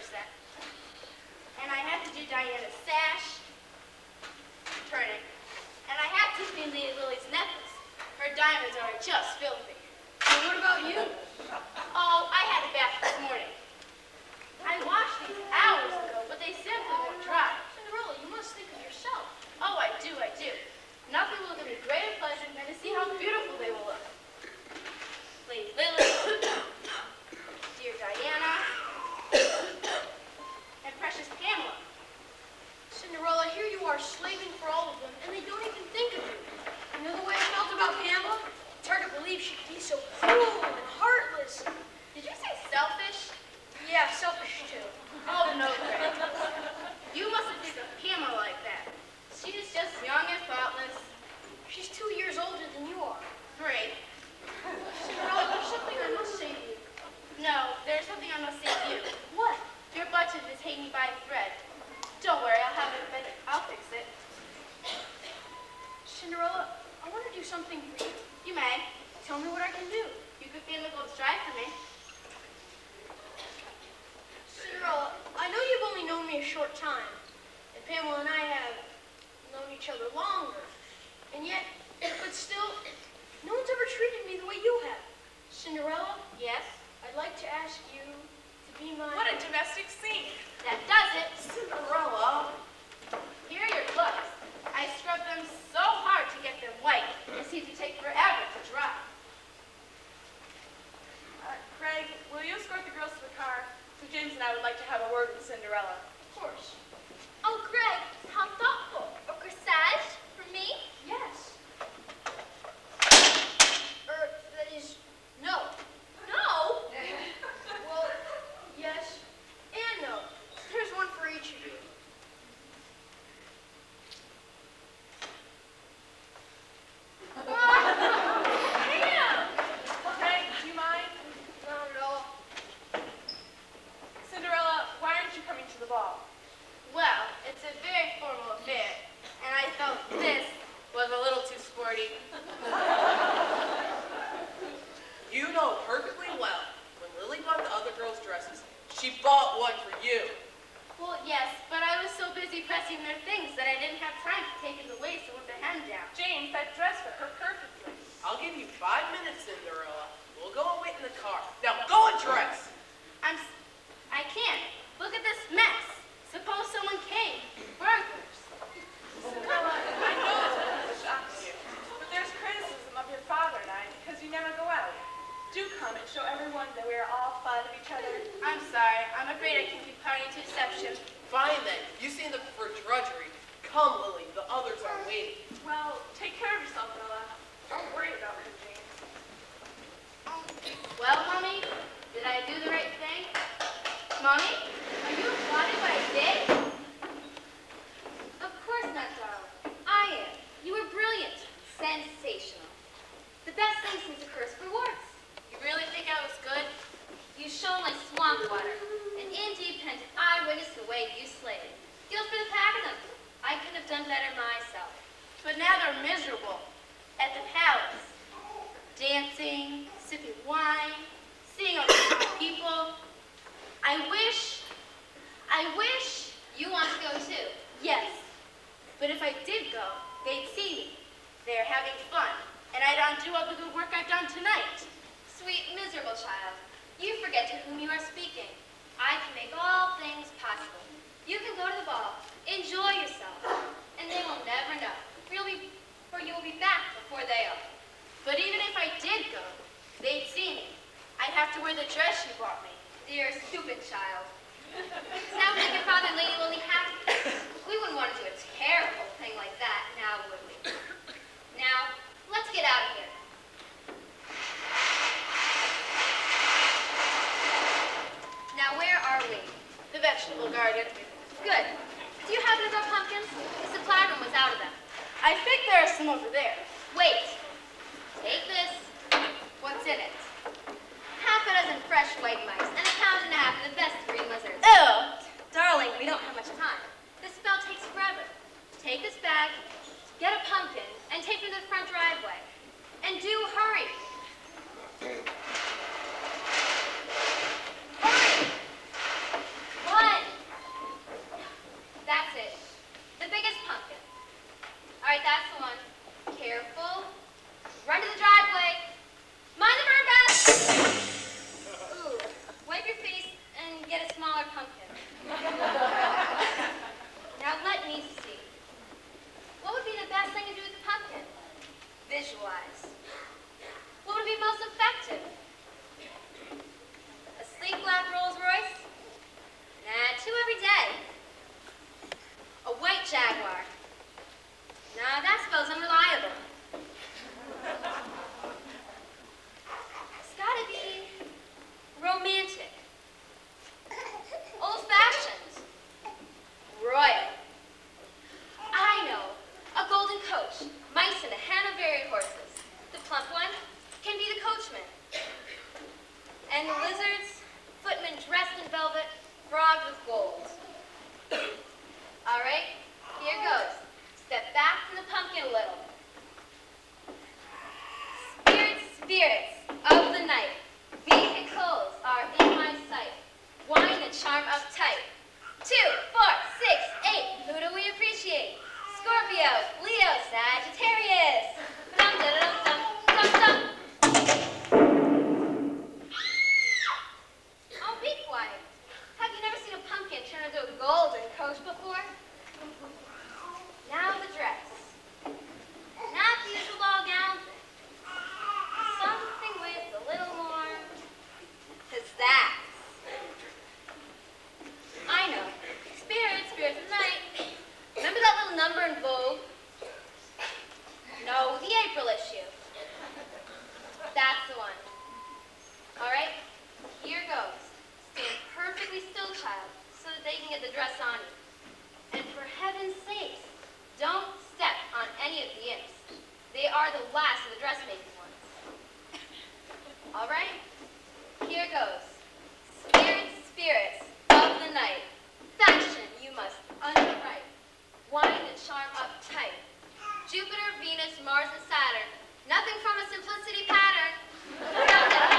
set. And I had to do Diana's sash, turning. And I had to clean Lily's necklace. Her diamonds are just filthy. And what about you? Oh, I had a bath this morning. I washed these hours ago, but they simply won't dry. Cinderella, you must think of yourself. Oh, I do, I do. Nothing will give me greater pleasure than to see how beautiful they will look. Lady Lily, dear Diana, and precious Pamela. Cinderella, here you are slaving for all of them, and they don't even think of you. You know the way I felt about Pamela? It's hard to believe she'd be so cruel and heartless. Did you say selfish? Yeah, selfish too. Oh, no, Greg. You mustn't think of Pamela like that. She is just young and thoughtless. She's 2 years older than you are. 3. Cinderella, there's something I must say to you. No, there's something I must say to you. What? Your button is hanging by a thread. Don't worry, I'll fix it. Cinderella, I want to do something for you. You may. Tell me what I can do. You could fan the gold stripe for me. Cinderella, I know you've only known me a short time, and Pamela and I have known each other longer, and yet, but still, no one's ever treated me the way you have. Cinderella? Yes? I'd like to ask you to be my... What a domestic scene. That does it. Cinderella. Here are your gloves. I scrubbed them so hard to get them white. They seem to take forever to dry. Craig, will you escort the girls to the car? So James and I would like to have a word with Cinderella. Of course. Oh, Greg, how thoughtful. A corsage for me? Yes. That is, no. No. Well, yes and no. There's one for each of you. Craig, do you mind? Not at all. Cinderella, why aren't you coming to the ball? Well, it's a very formal affair, and I felt this was a little too sporty. You know perfectly well, when Lily bought the other girls' dresses, she bought one for you. Well, yes, but I was so busy pressing their things that I didn't have time to take in the waist and with the hem down. James, that dress fit her perfectly. I'll give you 5 minutes, Cinderella. We'll go and wait in the car. Now go and dress. I can't. Look at this mess. Suppose someone came. Burglars. Cinderella, I know this will shock you, but there's criticism of your father and I because you never go out. Do come and show everyone that we are all fond of each other. I'm sorry. I'm afraid I can be party to deception. Fine then. You seem to prefer drudgery. Come, Lily. The others are waiting. Well, take care of yourself, Bella. Don't worry about her, James. Well, Mommy, did I do the right thing? Mommy, are you applauding what I did? Of course not, darling. I am. You were brilliant. Sensational. The best thing since a curse for warts. You really think I was good? You shone like swamp water. An independent eyewitness to the way you slayed it. Guilt for the pack of them. I couldn't have done better myself. But now they're miserable. At the palace. Dancing, sipping wine, seeing all the people. I wish you want to go too. Yes. But if I did go, they'd see me. They're having fun. And I'd undo all the good work I've done tonight. Sweet, miserable child. You forget to whom you are speaking. I can make all things possible. You can go to the ball. Enjoy yourself. And they will never know. For you will be back before they are. But even if I did go, they'd see me. I'd have to wear the dress you bought me. Dear, stupid child. Now make your father and Lady Lily happy. We wouldn't want to do a terrible thing like that, now would we? Now, let's get out of here. Now, where are we? The vegetable garden. Good. Do you happen to grow pumpkins? The supply room was out of them. I think there are some over there. Wait. Take this. What's in it? Half a dozen fresh white mice and a pound and a half of the best green lizards. Ew! Darling, we don't have much time. This spell takes forever. Take this bag, get a pumpkin, and take it to the front driveway. And do hurry. Hurry! 1, gold. All right, here goes. Step back from the pumpkin a little. Spirits, spirits of the night, vehicles are in my sight. Wine the charm uptight. 2, 4, 6, 8. Who do we appreciate? Scorpio, Leo, Sagittarius. Dum dum dum dum dum dum. Oh, be quiet. Have you never seen a pumpkin turn into a golden coach before? Now the dress. Not the usual ball gown. Something with a little more pizzazz. I know. Spirits, spirits of the night. Remember that little number in Vogue? No, the April issue. That's the one. All right, here goes. Stand perfectly still, child, so that they can get the dress on you. And for heaven's sakes, don't step on any of the imps. They are the last of the dressmaking ones. All right, here goes. Spirits, spirits of the night. Fashion you must underwrite. Wine the charm uptight. Jupiter, Venus, Mars, and Saturn. Nothing from a simplicity pattern. Dum, dum,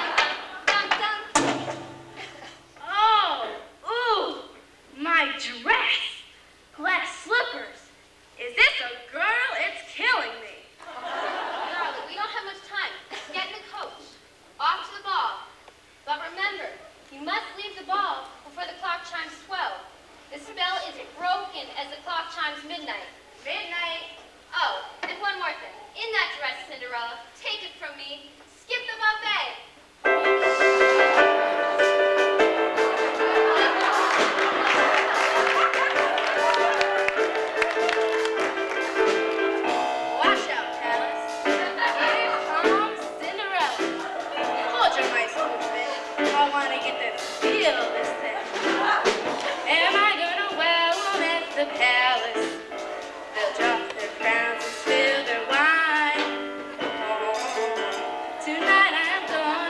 dum, dum, dum. Oh, ooh, my dress. Glass slippers. Is this a girl? It's killing me. Darling, we don't have much time. Get in the coach. Off to the ball. But remember, you must leave the ball before the clock chimes 12. The spell is broken as the clock chimes midnight. Midnight. Oh, and one more thing. In that dress, Cinderella, take it from me. Skip the buffet. Watch out, Alice. Here comes Cinderella. Hold your mice loose, baby. I want to get the feel of this thing. Am I gonna well them at the palace? They'll drop their crowns and spill their wine. Oh, tonight I am going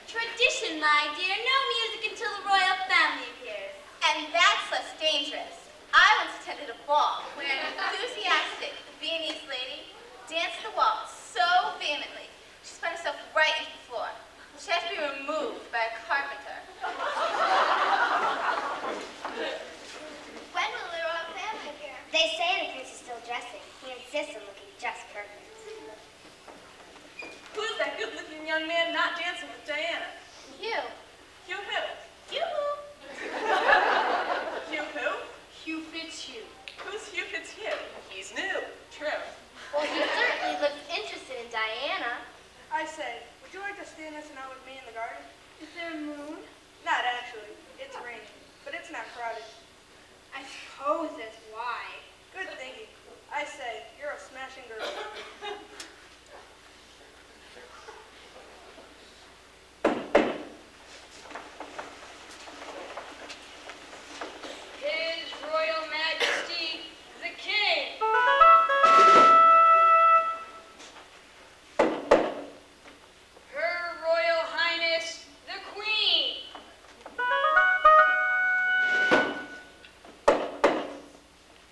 Tradition, my dear. No music until the royal family appears. And that's less dangerous. I once attended a ball where an enthusiastic Viennese lady danced the waltz so vehemently, she spun herself right into the floor. She had to be removed by a carpenter. When will the royal family appear? They say the prince is still dressing. He insists on looking just perfect. Who's that good-looking young man not dancing with Diana? You. Hugh who? You. Hugh who? Hugh Fitzhugh. Who's Hugh Fitzhugh? He's new. True. Well, he certainly looks interested in Diana. I say, would you like to stand this out with me in the garden? Is there a moon? Not actually. It's raining, but it's not crowded. I suppose that's why. Good thinking. I say, you're a smashing girl. His Royal Majesty, the King. Her Royal Highness, the Queen.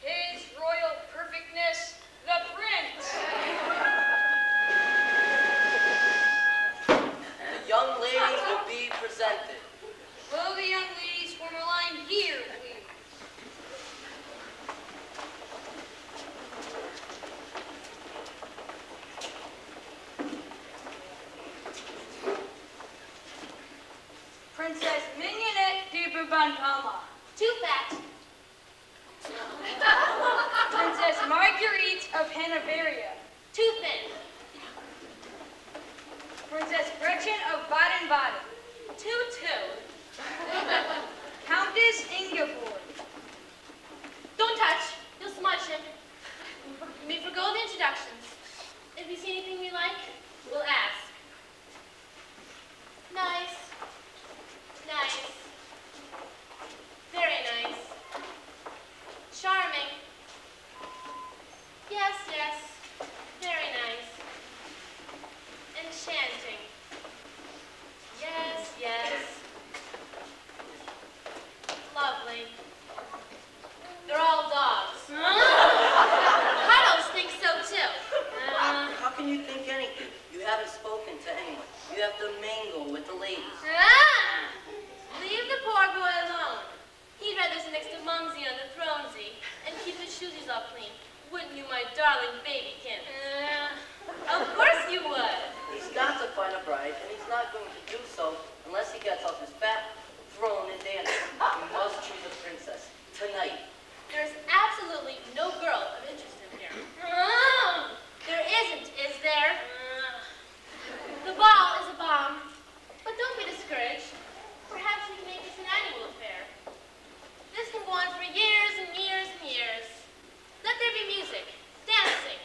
His Royal Perfectness, the Prince. The young ladies will be presented. Will the young ladies form a line here, please? Princess Mignonette de Bourbon-Palma. Too fat. Princess Marguerite of Hanovera. Too thin. Princess Gretchen of Baden-Baden. Too. Countess Ingeborg. Don't touch. You'll smudge him. We forgo the introductions. If we see anything we like, we'll ask. Nice. Nice. Very nice. Charming. Yes, yes. Very nice. Enchanting. Yes, yes. Lovely. They're all dogs. Puddles think so too. How can you think anything? You haven't spoken to anyone. You have to mingle with the ladies. Leave the poor boy alone. He'd rather sit next to Mumsy on the thronesy and keep his shoesies all clean. Wouldn't you, my darling babykins? Of course you would. He's got to find a bride, and he's not going to do so unless he gets off his fat throne and dances. He must choose a princess tonight. There's absolutely no girl of interest in here. There isn't, is there? The ball is a bomb. But don't be discouraged. Perhaps we can make this an annual affair. This can go on for years and years and years. Let there be music, dancing.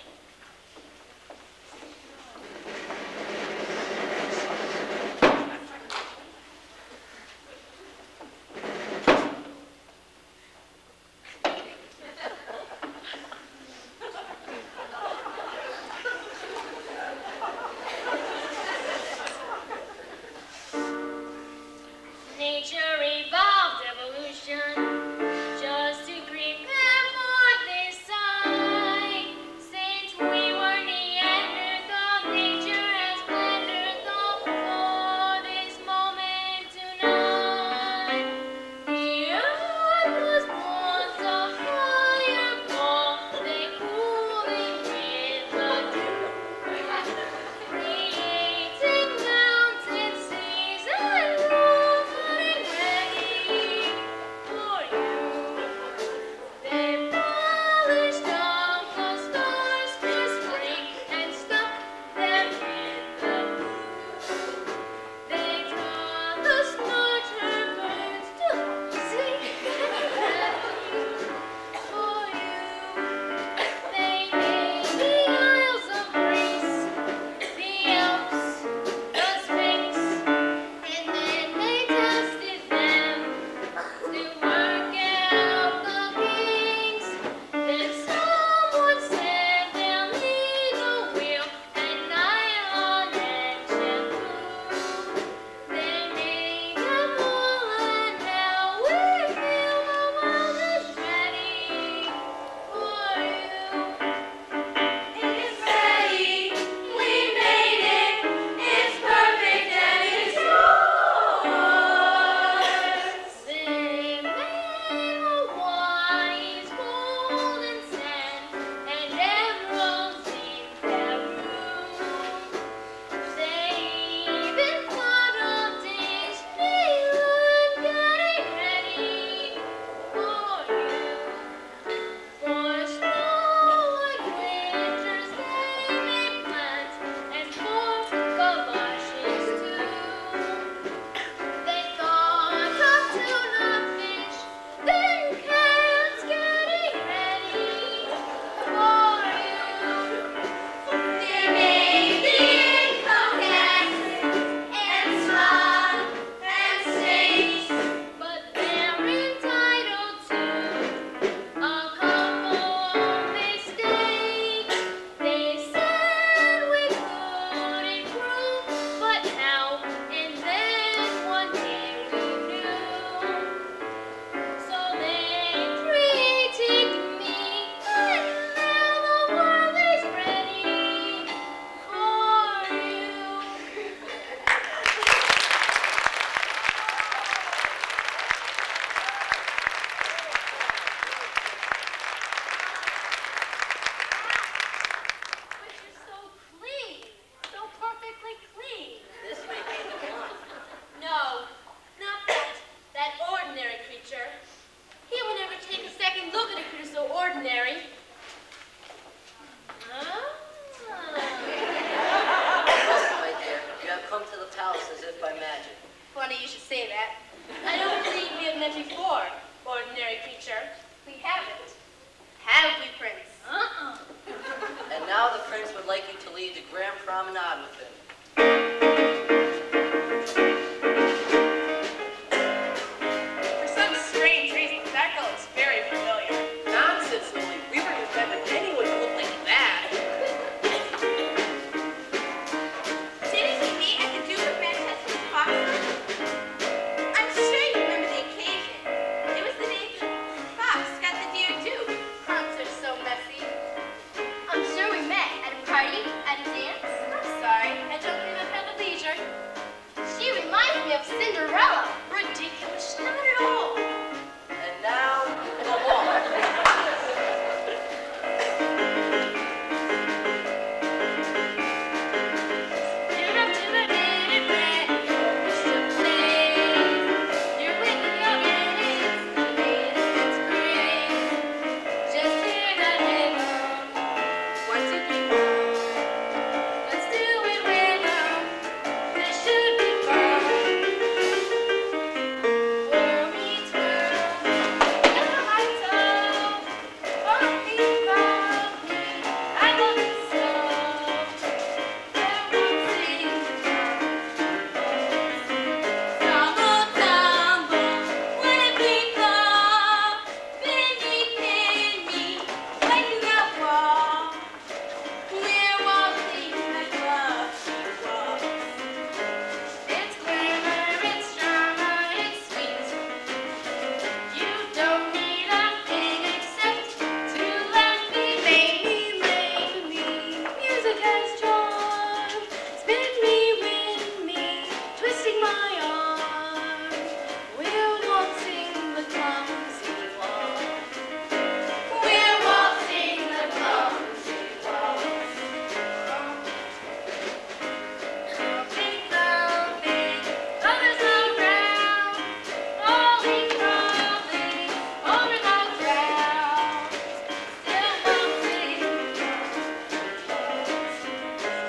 as if by magic. Funny you should say that. I don't believe we have met before, ordinary creature. We haven't. Have we, Prince? And now the prince would like you to lead the grand promenade with him. For some strange reason, that girl looks very familiar. Nonsense, Lily. We were defending anyone who looked like that. Didn't we meet at the Duke of Manchester's party? I'm sure you remember the occasion. It was the day Fox got the dear Duke. Hearts are so messy. I'm sure we met at a party, at a dance. I'm sorry, I don't believe I've had the leisure. She reminds me of Cinderella. Ridiculous. Not at all. And now, go on.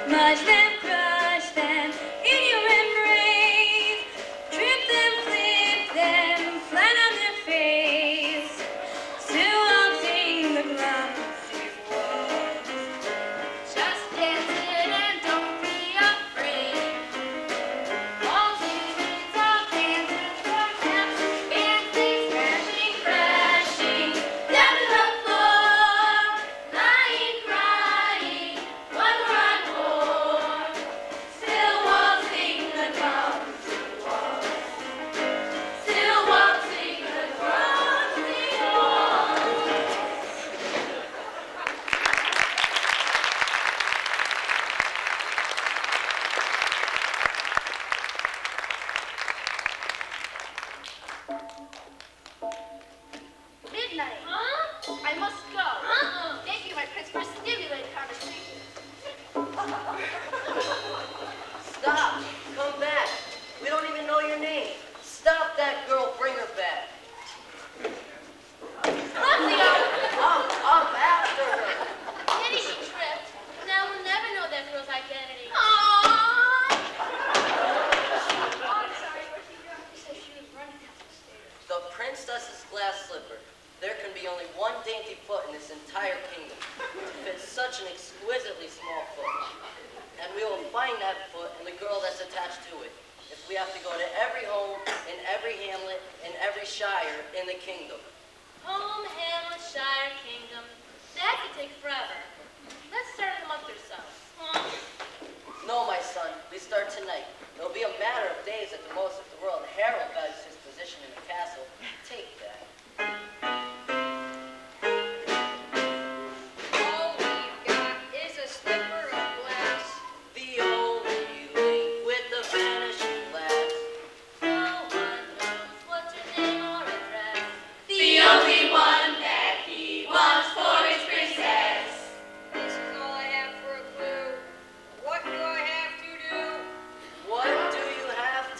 Much them, crush them in your embrace. Trip them, flip them, flat on their face. Still waltzing the clumsy waltz. Just dance it and don't be afraid. All demons are dancers, perhaps fancy, crashing, crashing down to the floor, lying, crying. One more encore, still waltzing the clumsy waltz. Still waltzing the clumsy waltz. Midnight. I must go. Thank you, my prince, for a stimulating conversation. Stop. Come back. We don't even know your name. Stop that girl. Bring her back. Up after her. Pity she tripped. Now we'll never know that girl's identity. The princess's glass slipper. There can be only one dainty foot in this entire kingdom to fit such an exquisitely small foot. And we will find that foot and the girl that's attached to it. If we have to go to every home, in every hamlet, in every shire in the kingdom. Home, hamlet, shire, kingdom. That could take forever. Let's start in a month or so. No, my son, we start tonight. It'll be a matter of days at the most if the royal herald values his position in the castle. Take that. All we've got is a slipper of glass. The only link with the vanishing glass. No one knows what's her name or address. The only one that he wants for his princess. This is all I have for a clue. What do I have to do? What do you have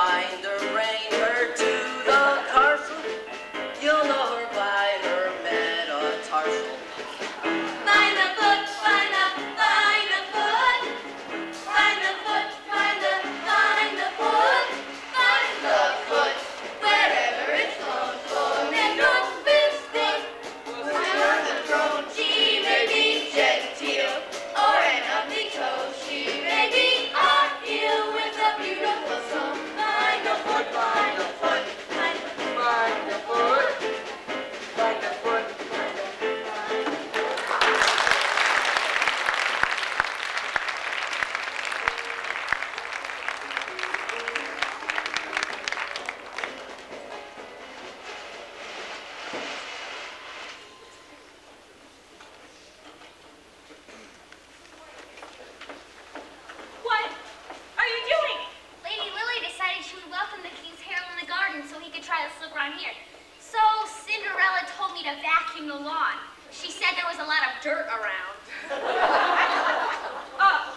find her, bring her to the castle. You'll know her by her metatarsal. Find the foot, find the foot. Find the foot, find the foot. Find the foot, wherever it's flown for. There's no biscuit, wherever the throne. She may be genteel, or an ugly toe. She may be on heel with a beautiful soul. Find the foot, find the foot. Find the foot. Find the foot. What are you doing? Lady Lily decided she would welcome the king's herald in the garden so he could try the slipper on here. So Cinderella told me to vacuum the lawn. She said there was a lot of dirt around. Oh,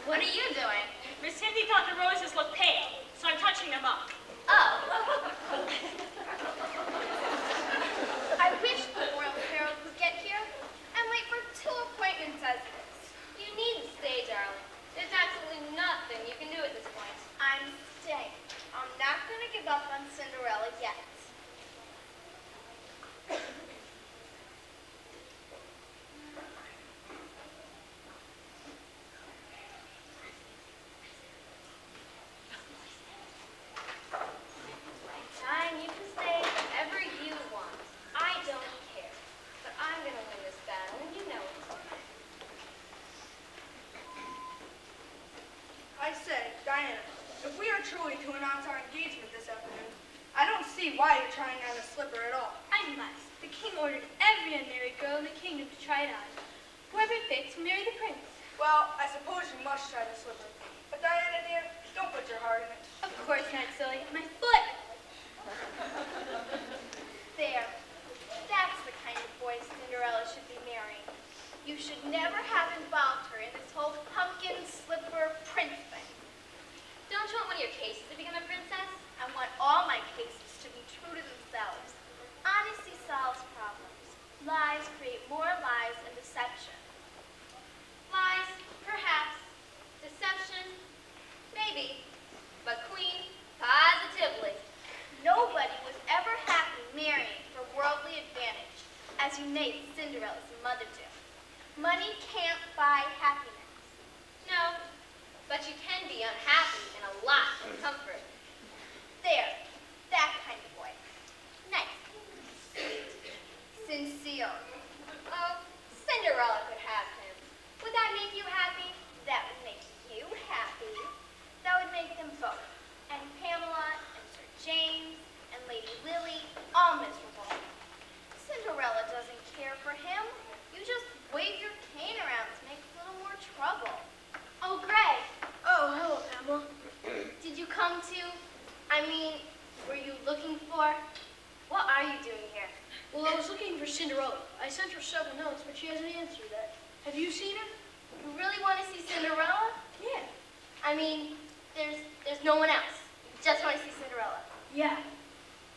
What are you doing? Miss Cindy thought the roses looked pale, so I'm touching them up. Oh. I wish the royal herald would get here and wait for 2 appointments as this. You needn't stay, darling. There's absolutely nothing you can do at this point. I'm staying. I'm not going to give up on Cinderella yet. Fine, you can stay wherever you want. I don't care. But I'm going to win this battle, and you know it. I say, Diana, if we are truly to announce our engagement this afternoon, I don't see why you're trying on a slipper at all. I must. The king ordered every unmarried girl in the kingdom to try it on. Whoever fits will marry the prince. Well, I suppose you must try the slipper. But Diana, dear, don't put your heart in it. Of course not, silly. My foot! There. That's the kind of boy Cinderella should be marrying. You should never have involved her in this whole pumpkin slipper prince thing. Don't you want one of your cases to become a princess? I want all my cases to be true to themselves. Honesty solves problems. Lies create more lies and deception. Lies, perhaps. Deception, maybe. But queen, positively. Nobody was ever happy marrying for worldly advantage, as you made Cinderella's mother do. Money can't buy happiness. No, but you can be unhappy in a lot of comfort. There, that kind of boy. Nice. Sincere. Oh, Cinderella could have him. Would that make you happy? That would make you happy. That would make them both. And Pamela, and Sir James, and Lady Lily, all miserable. Cinderella doesn't care for him. You just wave your cane around to make a little more trouble. Oh, Greg, Oh, hello, Pamela. did you come to, were you looking for, what are you doing here? Well, I was looking for Cinderella. I sent her several notes, but she hasn't answered that. Have you seen her? You really want to see Cinderella? Yeah. There's no one else. You just want to see Cinderella. Yeah.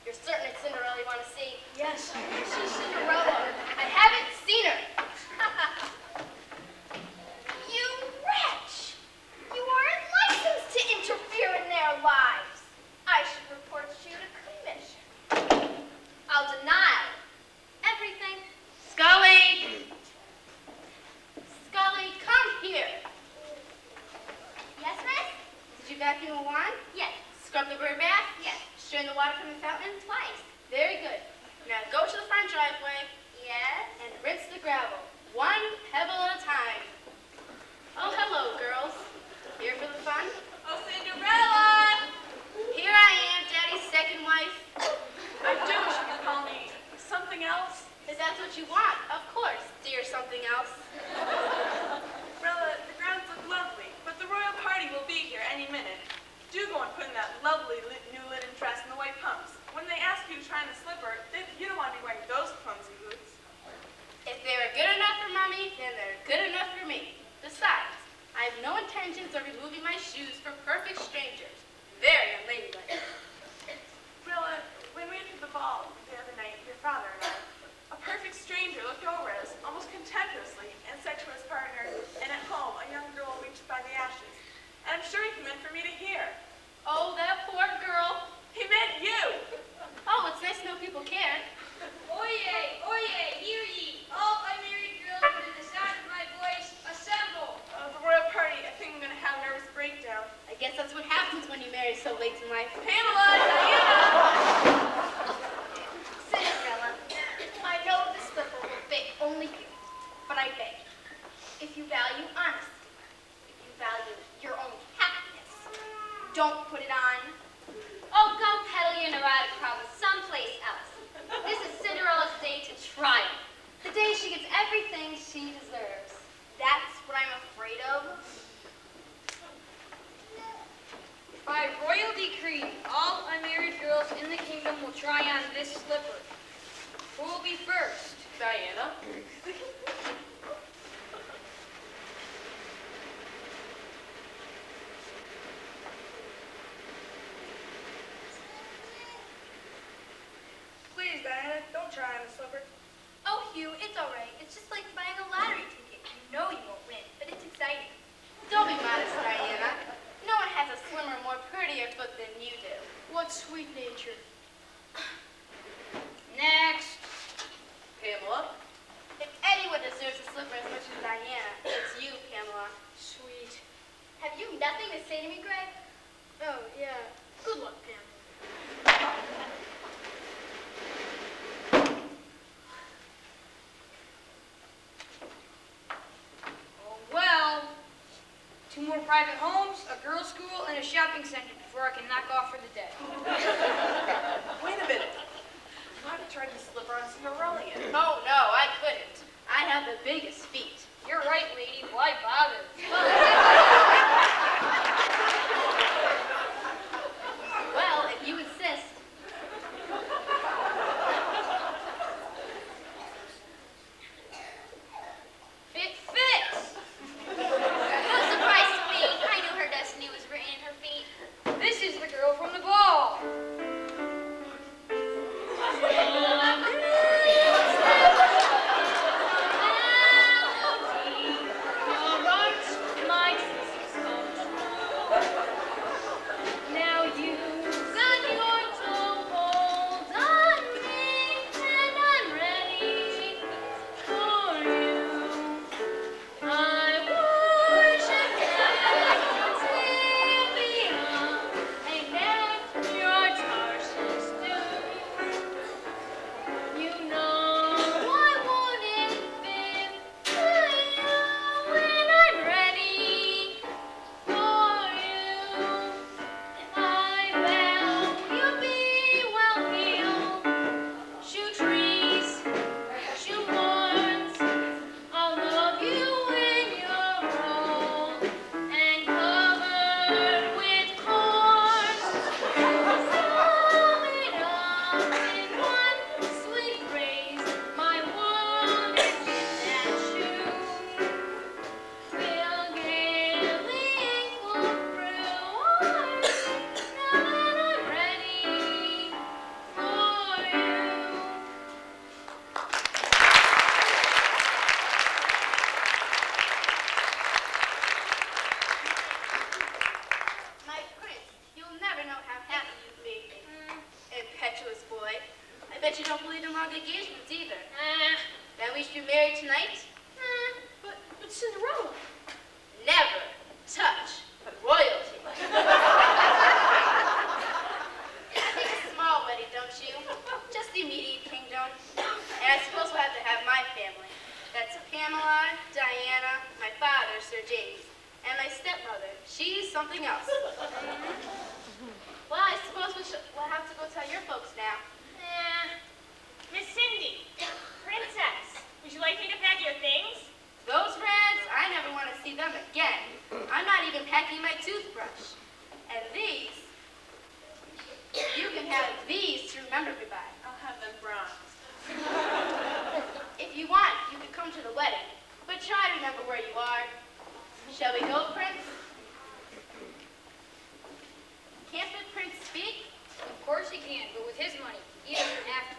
You're certain it's Cinderella you want to see? Yes, I can see Cinderella. I haven't seen her. You wretch! You aren't licensed to interfere in their lives. I should report you to commission. I'll deny everything. Scully! Scully, come here. Yes, miss? Did you vacuum a wand? Yes. Scrub the bird bath? Yes. Strain the water from the fountain? Twice. Very good. Now go to the front driveway Yes. and rinse the gravel, one pebble at a time. Oh, hello, girls. Here for the fun? Oh, Cinderella! Here I am, Daddy's second wife. I do wish you could call me something else. If that's what you want, of course, dear something else. Rella, the grounds look lovely, but the royal party will be here any minute. Do go and put in that lovely new linen dress and the white pumps. When they ask you to try on the slipper, you don't want to be wearing those clumsy boots. If they're good enough for Mommy, then they're good enough for me. Besides, I have no intentions of removing my shoes for perfect strangers. Very married so late in life. Pamela, Diana! Cinderella, I know this slipper will fit only you, but I beg, if you value honesty, if you value your own happiness, don't put it on. Oh, go peddle your neurotic problem someplace else. This is Cinderella's day to triumph. The day she gets everything she deserves. That's what I'm afraid of. By royal decree, all unmarried girls in the kingdom will try on this slipper. Who will be first? Diana? Please, Diana, don't try on the slipper. Oh, Hugh, it's all right. It's just like buying a lottery ticket. You know you won't win, but it's exciting. Don't be modest, Diana. No one has a slimmer, more prettier foot than you do. What sweet nature. Next. Pamela? If anyone deserves a slipper as much as Diana, it's you, Pamela. Sweet. Have you nothing to say to me, Greg? Oh, yeah. Good luck, Pam. Oh, well. 2 more private homes, a girls' school, and a shopping center before I can knock off for the day. Wait a minute. You haven't tried to slip on Cinderella yet. Oh, no, I couldn't. I have the biggest feet. You're right, lady. Why bother? Well, if you insist. It fits! No surprise to me. I knew her destiny was written in her feet. This is the girl from the ball. Now you've got your toehold on me, and I'm ready for you. I worship Sylvia, and left your Tarshish do. You know I wouldn't fit for you when I'm ready for you. I vow you'll be well heeled. Shoe trees, shoe horns. I'll love you when you're old and covered with corns. Sum it up in one sweet phrase. My world is in that shoe. We'll gaily pull through our now that I'm ready for you. My prince, you'll never know how happy you've made me. Impetuous boy. I bet you don't believe in long engagements either. Then we should be married tonight? But Cinderella. Never touch royalty. Think a small wedding, don't you? Just the immediate kingdom. And I suppose we'll have to have my family. That's Pamela, Diana, my father, Sir James, and my stepmother. She's something else. Well, I suppose we'll have to go tell your folks now. Miss Cindy, princess, would you like me to pack your things? Those reds, I never want to see them again. I'm not even packing my toothbrush. And these, you can have these to remember me by. I'll have them bronze. If you want, you can come to the wedding, but try to remember where you are. Shall we go, Prince? Can't the prince speak? Of course he can, but with his money, he doesn't have to.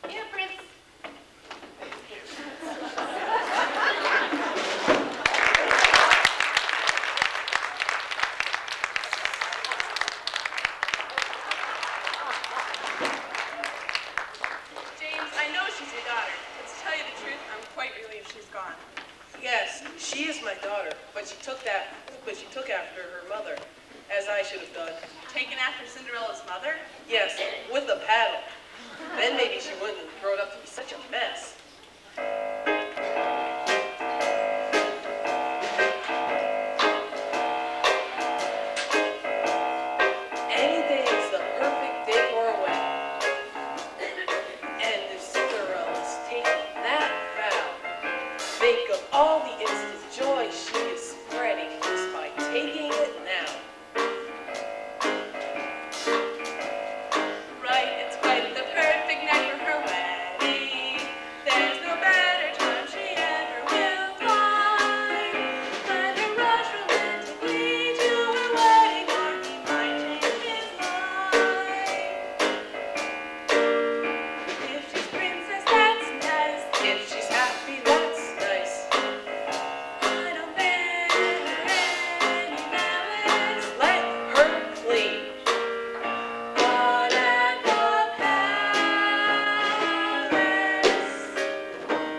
Here, Prince. but she took after her mother, as I should have done. Taken after Cinderella's mother? Yes, with a paddle. Then maybe she wouldn't have grown up to be such a mess. Any day is the perfect day for a wedding. And if Cinderella's taking that vow, think of all the instant joy she is spreading just by taking it now. Right, it's quite the perfect night for her wedding. There's no better time she ever will find. Let her rush romantically to her wedding, or he might change his mind. If she's princess, that's nice. If she's happy, that's nice. I don't bear her any malice. Let her clean. But at the palace,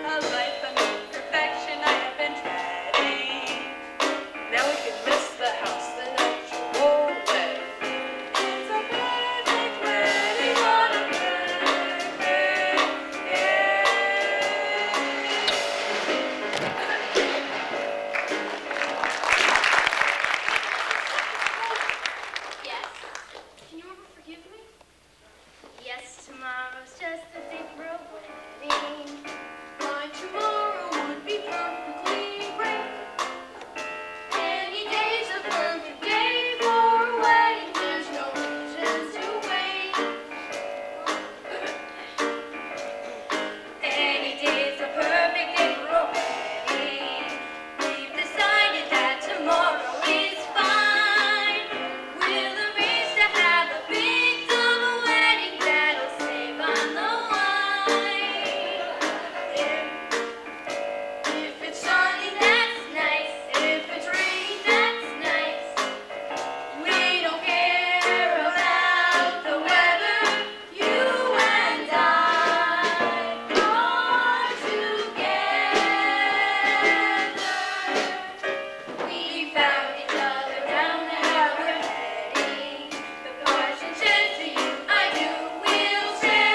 a life of perfection I have been treading. Now we can miss the house the natural way. It's a perfect wedding on a perfect day. Yes? Can you ever forgive me? Yes, tomorrow's just a day for a wedding. My tomorrow would be perfectly great. Any day's a perfect day for a wedding. There's no reason to wait. Any day's a perfect day for a wedding. We've decided that tomorrow is fine. We'll arrange to have a big double wedding that'll save on the wine. If it's sunny, that's nice. If it's raining, that's nice. We don't care about the weather. You and I are together. We found each other down at our wedding. The portion says to you, I do, will say.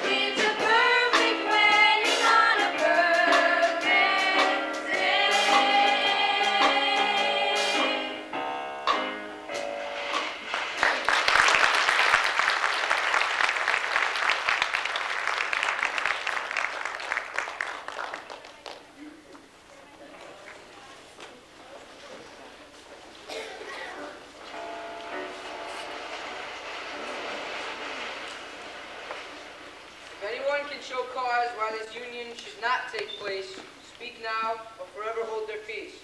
It's a perfect wedding on a perfect day. If anyone can show cause why this union should not take place, speak now or forever hold their peace.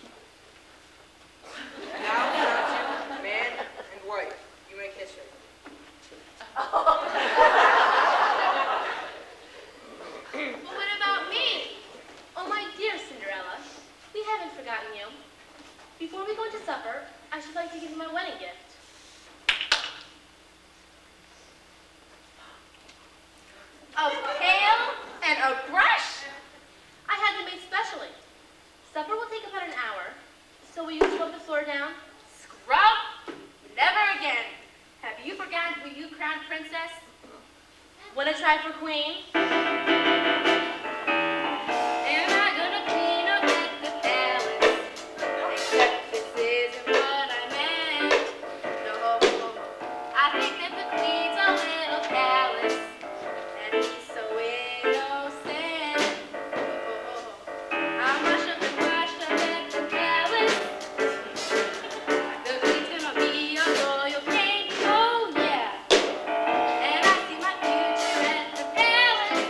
Now, you, man and wife, you may kiss her. But what about me? Oh, my dear Cinderella, we haven't forgotten you. Before we go to supper, I should like to give you my wedding gift. A pail and a brush? I had them made specially. Supper will take about an hour, so will you scrub the floor down? Scrub? Never again. Have you forgotten who you crowned princess? Wanna try for queen? Am I gonna clean up at the palace? Except this isn't what I meant. No, I think that the queen's a little callous. And he's so innocent. I'm rush up and wash up at the palace. The queen's gonna be a royal king. Oh yeah. And I see my future at the palace.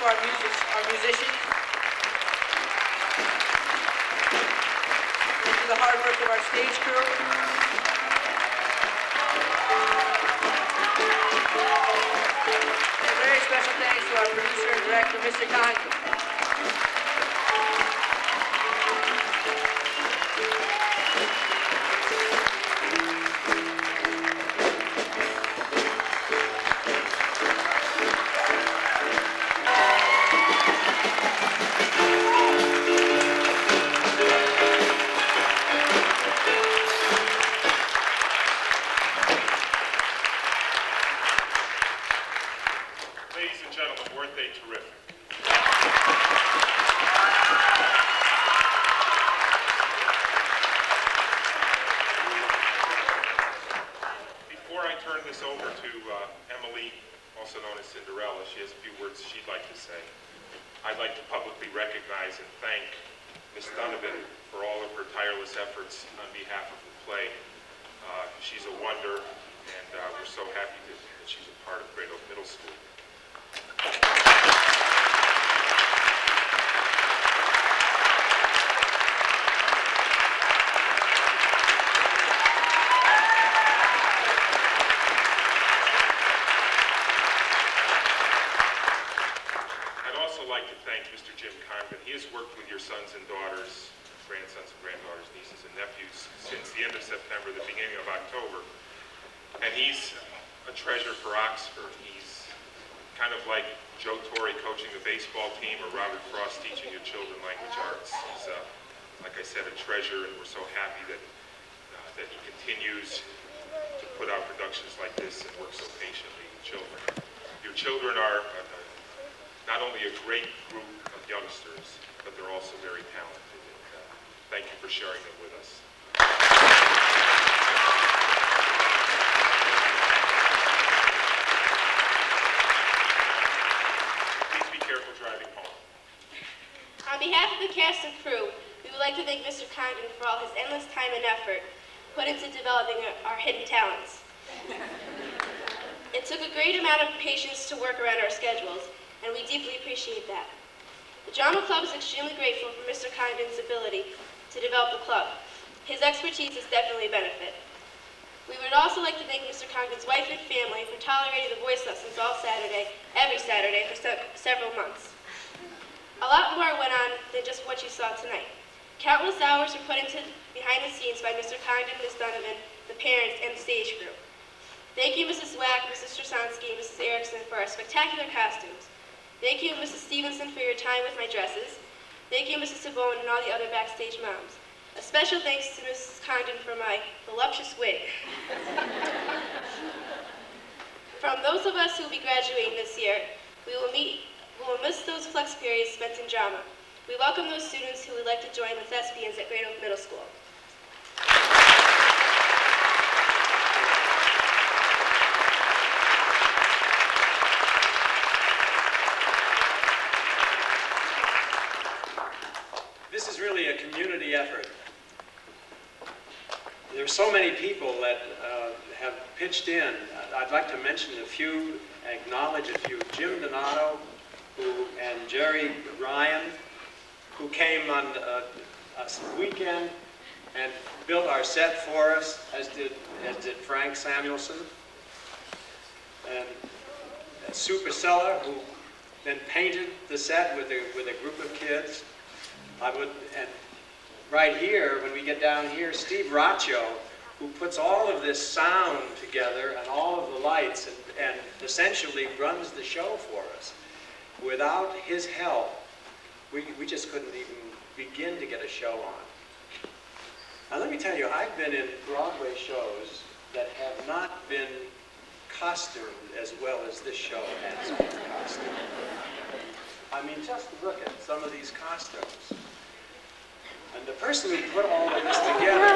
our musicians. Thank you to the hard work of our stage crew. And a very special thanks to our producer and director, Mr. Conklin. Ladies and gentlemen, weren't they terrific? Before I turn this over to Emily, also known as Cinderella, she has a few words she'd like to say. I'd like to publicly recognize and thank Miss Donovan for all of her tireless efforts on behalf of the play. She's a wonder, and we're so happy that she's a part of Great Oak Middle School. I'd also like to thank Mr. Jim Condon. He has worked with your sons and daughters, grandsons and granddaughters, nieces and nephews since the end of September, the beginning of October. And he's a treasure for Oxford. He's kind of like Joe Torre coaching the baseball team or Robert Frost teaching your children language arts. He's, like I said, a treasure, and we're so happy that he continues to put out productions like this and work so patiently with children. Your children are not only a great group of youngsters, but they're also very talented. And, thank you for sharing them with us. Please be careful driving home. On behalf of the cast and crew, we would like to thank Mr. Condon for all his endless time and effort put into developing our hidden talents. It took a great amount of patience to work around our schedules, and we deeply appreciate that. The Drama Club is extremely grateful for Mr. Condon's ability to develop the club. His expertise is definitely a benefit. We would also like to thank Mr. Condon's wife and family for tolerating the voice lessons every Saturday for several months. A lot more went on than just what you saw tonight. Countless hours were put into behind the scenes by Mr. Condon, Ms. Donovan, the parents, and the stage crew. Thank you, Mrs. Wack, Mrs. Strasansky, and Mrs. Erickson for our spectacular costumes. Thank you, Mrs. Stevenson, for your time with my dresses. Thank you, Mrs. Sabone, and all the other backstage moms. A special thanks to Mrs. Condon for my voluptuous wig. From those of us who will be graduating this year, we will miss those flex periods spent in drama. We welcome those students who would like to join the thespians at Great Oak Middle School. This is really a community effort. There are so many people that have pitched in. I'd like to mention a few, acknowledge a few. Jim Donato and Jerry Ryan, who came on a weekend and built our set for us, as did Frank Samuelson. And Sue Priscilla, who then painted the set with a group of kids. And right here, when we get down here, Steve Raccio, who puts all of this sound together and all of the lights and essentially runs the show for us. Without his help, we just couldn't even begin to get a show on. Now let me tell you, I've been in Broadway shows that have not been costumed as well as this show has been costumed. I mean, just look at some of these costumes. And the person who put all of this together